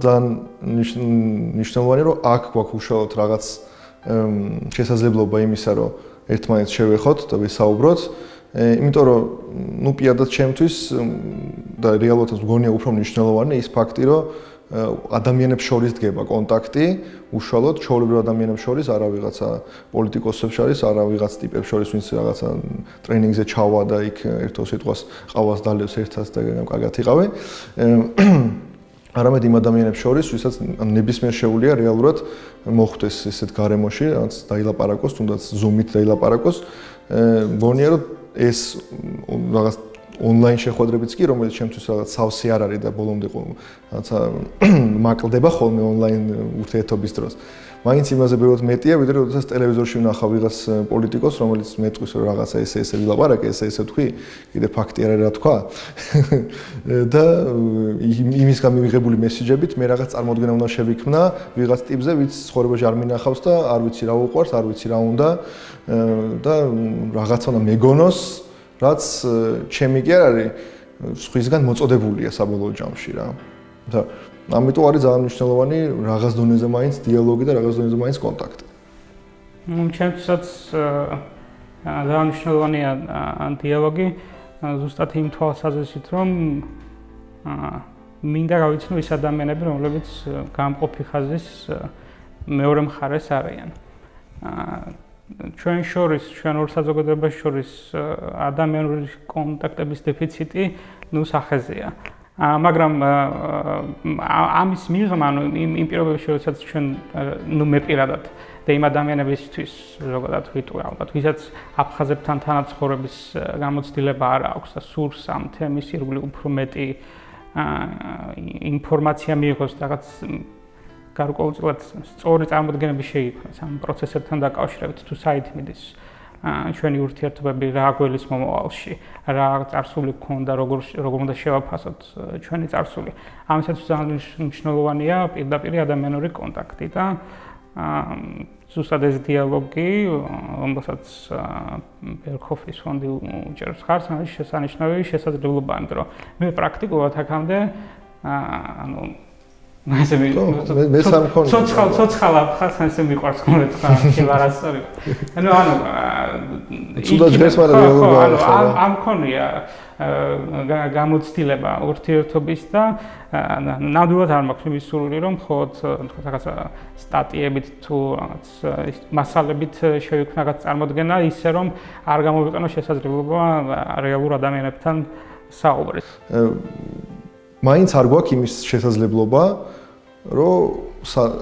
ძალიან მნიშვნელოვანია რომ აქ გვაქვს უშუალოდ რაღაც შესაძლებლობა იმისა რომ ერთმანეთს შევეხოთ და ვისაუბროთ იმიტომ რომ ნუ პირადად ჩემთვის და რეალურად მგონია უფრო მნიშვნელოვანია ის ფაქტი რომ ადამიანებს შორის დგება კონტაქტი უშუალოდ ჩვეულებრივ ადამიანებს შორის არა ვიღაცა პოლიტიკოსებს შორის არა ვიღაც ტიპებს შორის ვინც რაღაცა ტრენინგზე ჩავა და იქ ერთო სიტყვას ყავას დალევს ერთად და კარგად იყავე არამედ იმ ადამიანებს შორის ვისაც ნებისმიერ შეუძლია რეალურად მოხვდეს ესეთ გარემოში რაც დაილაპარაკოს თუნდაც ზუმით დაილაპარაკოს მგონია რომ ეს რაღაც ონლაინ შეხვედრებიც კი რომელიც ჩემთვის რაღაც სავსე არ არის და ბოლომდე რაღაცა მაკლდება ხოლმე ონლაინ ურთიერთობის დროს. მაინც იმაზე ბევრად მეტია, ვიდრე როდესაც ტელევიზორში ვნახავ ვიღაც პოლიტიკოს, რომელიც მეტყვის რომ რაღაცა ესე ვილაპარაკე, ესე თქვი, კიდე ფაქტი არ არის რა თქვა. და იმისგან მივიღებული მესიჯებით მე რაღაც წარმოდგენა უნდა შევიქმნა ვიღაც ტიპზე, ვინც ცხოვრებაში არ მინახავს და არ ვიცი რა უყვარს, არ ვიცი რა უნდა და რაღაცა უნდა მეგონოს რაც ჩემი კი არ არის სხვისგან მოწოდებულია საბოლოო ჯამში რა. და ამიტომ არის ძალიან მნიშვნელოვანი რაღაც დონეზე მაინც დიალოგი და რაღაც დონეზე მაინც კონტაქტი. ჩემთვისაც ძალიან მნიშვნელოვანია დიალოგი ზუსტად იმ თვალსაზრისით რომ მინდა გავიცნო ის ადამიანები რომლებიც გამყოფი ხაზის მეორე მხარეს არიან. ჩვენ შორის, ჩვენ ორ საზოგადოებას შორის ადამიანური კონტაქტების დეფიციტი ნუ სახეზეა. მაგრამ ამის მიღმა იმ პირობებში, როდესაც ჩვენ ნუ მე პირადად და იმ ადამიანებისთვის ზოგადად ვიტყვი, ალბათ, ვისაც აფხაზებთან თანაცხოვრების გამოცდილება არ აქვს და სურს ამ თემის ირგვლივ უფრო მეტი ინფორმაცია მიიღოს რაღაც გარკვეულწილად სწორი წარმოდგენები შეიქმნას ამ პროცესებთან დაკავშირებით თუ საით მიდის ჩვენი ურთიერთობები რა გველის მომავალში რა წარსული გქონდა როგორ უნდა შევაფასოთ ჩვენი წარსული ამისათვის ძალიან მნიშვნელოვანია პირდაპირ ადამიანური კონტაქტი და ზუსტად ეს დიალოგი რომელსაც ბერქოფის ფონდი უჭერს ხარს არის შესანიშნავი შესაძლებლობა იმიტომ რომ მე პრაქტიკულად აქამდე ანუ მე სამქონი ცოცხალ აფხაზს ესე მიყვარს ხოლმე თქვა ხილარასწორი ანუ ცუდად დღეს მაგრამ რეალობა ამ მქონია გამოცდილება ურთიერთობის და ნამდვილად არ მაქვს იმის სურვილი რომ მხოლოდ თქვა რაღაცა სტატიებით თუ რაღაც მასალებით შევიქმნა რაღაც წარმოდგენა ისე რომ არ გამოვიყენო შესაძლებლობა რეალურ ადამიანებთან საუბრის მაინც არ გვაქვს იმის შესაძლებლობა, რომ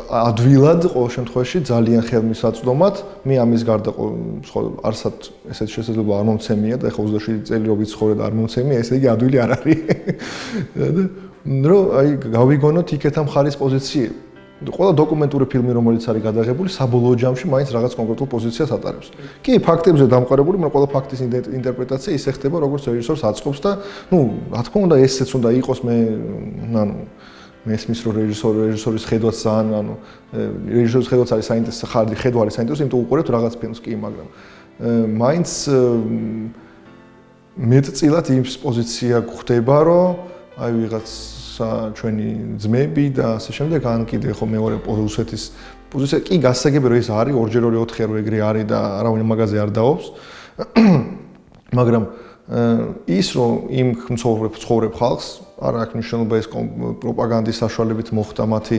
ადვილად ყოველ შემთხვევაში ძალიან ხელმისაწვდომად მე ამის გარდა არსად ესეთ შესაძლებლობა არ მომცემია და ეხლა 27 წელი რო ვიცხოვრე და არ მომცემია, ესე იგი ადვილი არ არის. რომ აი გავიგონოთ იქეთა მხარის პოზიციები. ყველა დოკუმენტური ფილმი რომელიც არის გადაღებული საბოლოო ჯამში მაინც რაღაც კონკრეტულ პოზიციას ატარებს. კი, ფაქტებზე დამყარებული, მაგრამ ყველა ფაქტის ინტერპრეტაცია ისე ხდება, როგორც რეჟისორს აწყობს და, ნუ, რა თქმა უნდა, ესეც უნდა იყოს მე, ანუ მესმის რომ რეჟისორის ხედვაც ძალიან, ანუ რეჟისორის ხედვაც არის საინტერესო, ხედვა არის საინტერესო, იმიტომ უყურებთ რაღაც ფილმს კი, მაგრამ მაინც მეტწილად იმის პოზიცია გვხდება, რომ აი ვიღაც ჩვენი ძმები და ასე შემდეგ ან კიდე ხო მეორე რუსეთის პოზიცია კი გასაგები რომ ეს არის 2x2 4 ეგრე არის და არავინ მაგაზე არ დაობს მაგრამ ის რომ იმ ცხოვრებ ხალხს არ აქვს მნიშვნელობა ეს პროპაგანდის საშუალებით მოხდა მათი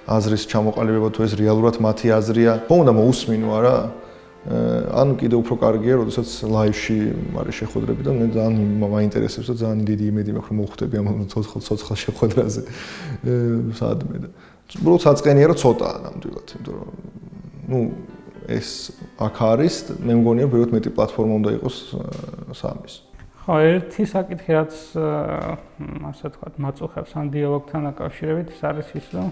აზრის ჩამოყალიბება თუ ეს რეალურად მათი აზრია ხო უნდა მოусმინო არა ანუ კიდე უფრო კარგია, როდესაც ლაივში არის შეხვედრები და მე ძალიან მაინტერესებს და ძალიან დიდი იმედი მაქვს რომ მოვხვდები ამ ცოცხალ შეხვედრაზე საადმე და უბრალოდ საწყენია რომ ცოტაა ნამდვილად, იმიტომ რომ ნუ ეს აქ არის, მე მგონია ბევრად მეტი პლატფორმა უნდა იყოს სამის. ხო, ერთი საკითხი რაც ასე ვთქვათ, მაწუხებს ამ დიალოგთან დაკავშირებით, ის არის ის რომ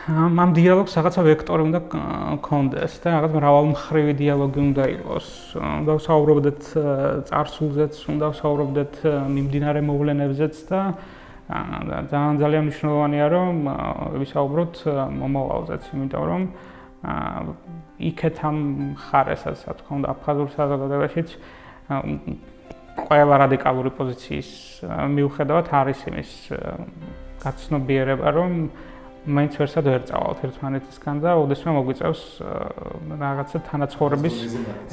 ამ დიალოგს რაღაცა ვექტორი უნდა გქონდეს და რაღაც მრავალმხრივი დიალოგი უნდა იყოს. უნდა ვსაუბრობდეთ წარსულზეც, უნდა ვსაუბრობდეთ მიმდინარე მოვლენებზეც და ძალიან მნიშვნელოვანია რომ ვისაუბროთ მომავალზეც, იმიტომ რომ იქეთ ამ მხარესაც, რა თქმა უნდა, აფხაზურ საზოგადოებაშიც ყველა რადიკალური პოზიციის მიუხედავად არის იმის გაცნობიერება, რომ მაინც ვერსად ვერ წავალთ ერთმანეთისგან და ოდესმე მოგვიწევს რაღაცა თანაცხოვრების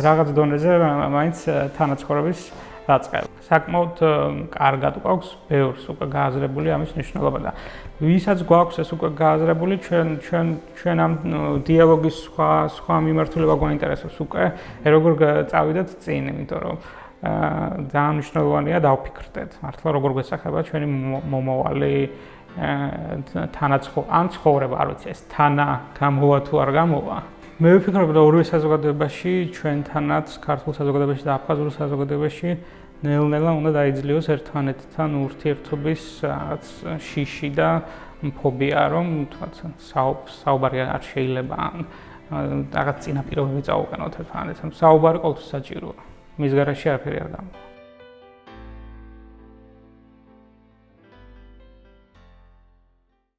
რაღაც დონეზე მაინც თანაცხოვრების დაწყება. საკმაოდ კარგად გვაქვს ბევრს უკვე გააზრებული ამის მნიშვნელობა და ვისაც გვაქვს ეს უკვე გააზრებული ჩვენ ამ დიალოგის სხვა მიმართულება გვაინტერესებს უკვე როგორ წავიდეთ წინ, იმიტომ რომ ძალიან მნიშვნელოვანია დავფიქრდეთ მართლა როგორ გვესახება ჩვენი მომავალი ან ცხოვრება, არ ვიცი ეს თანა გამოვა თუ არ გამოვა. მე ვფიქრობ რომ ორივე საზოგადოებაში ჩვენთანაც ქართულ საზოგადოებაში და აფხაზურ საზოგადოებაში ნელ-ნელა უნდა დაიძლიოს ერთმანეთთან ურთიერთობის რაღაც შიში და ფობია, რომ თქვათ საუბარი არ შეიძლება ან რაღაც წინაპირობები წაუყენოთ ერთმანეთთან. საუბარი ყოველთვის საჭიროა. მის გარშე არაფერი არ გამოვა.